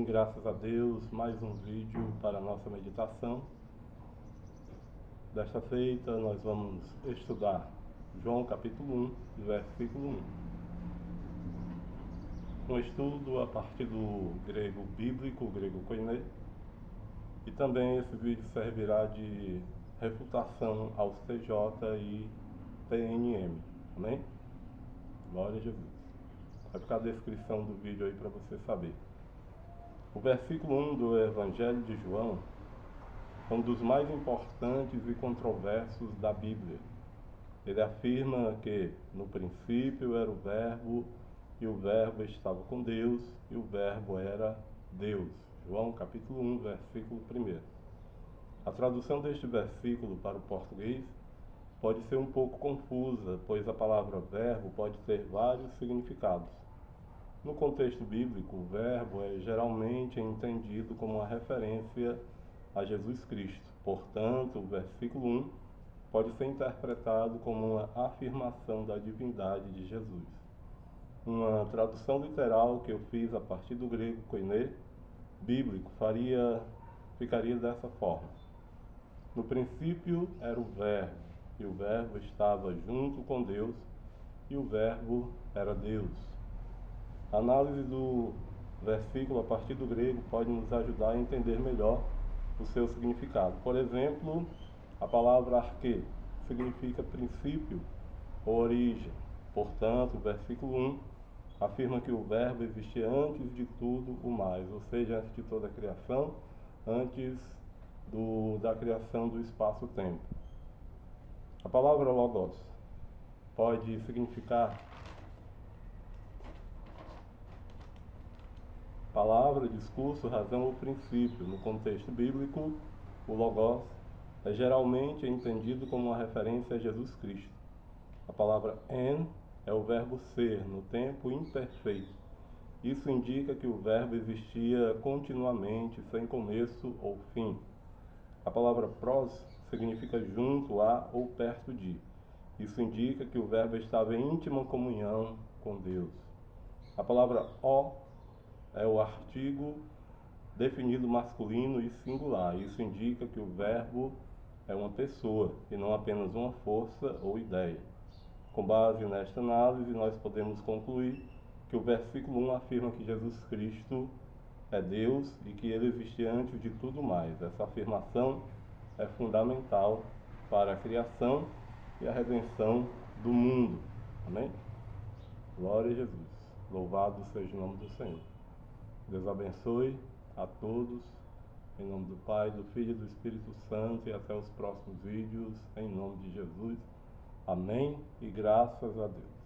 graças a Deus, mais um vídeo para a nossa meditação. Desta feita nós vamos estudar João capítulo 1, versículo 1. Um estudo a partir do grego bíblico, o grego koiné, e também esse vídeo servirá de refutação aos TJ e TNM, amém? Glória a Jesus. Vai ficar a descrição do vídeo aí para você saber. O versículo 1 do Evangelho de João é um dos mais importantes e controversos da Bíblia. Ele afirma que no princípio era o Verbo, e o Verbo estava com Deus, e o Verbo era Deus. João capítulo 1, versículo 1. A tradução deste versículo para o português pode ser um pouco confusa, pois a palavra verbo pode ter vários significados. No contexto bíblico, o verbo é geralmente entendido como uma referência a Jesus Cristo. Portanto, o versículo 1 pode ser interpretado como uma afirmação da divindade de Jesus. Uma tradução literal que eu fiz a partir do grego koiné, bíblico, ficaria dessa forma. No princípio era o Verbo, e o Verbo estava junto com Deus, e o Verbo era Deus. A análise do versículo a partir do grego pode nos ajudar a entender melhor o seu significado. Por exemplo, a palavra arquê significa princípio ou origem. Portanto, o versículo 1 afirma que o verbo existia antes de tudo o mais, ou seja, antes de toda a criação, antes da criação do espaço-tempo. A palavra logos pode significar palavra, discurso, razão ou princípio. No contexto bíblico, o logos é geralmente entendido como uma referência a Jesus Cristo. A palavra en é o verbo ser, no tempo imperfeito. Isso indica que o verbo existia continuamente, sem começo ou fim. A palavra pros significa junto a ou perto de. Isso indica que o verbo estava em íntima comunhão com Deus. A palavra ó é o artigo definido masculino e singular. Isso indica que o verbo é uma pessoa e não apenas uma força ou ideia. Com base nesta análise, nós podemos concluir que o versículo 1 afirma que Jesus Cristo é Deus e que ele existia antes de tudo mais. Essa afirmação é fundamental para a criação e a redenção do mundo. Amém? Glória a Jesus. Louvado seja o nome do Senhor. Deus abençoe a todos, em nome do Pai, do Filho e do Espírito Santo, e até os próximos vídeos, em nome de Jesus. Amém e graças a Deus.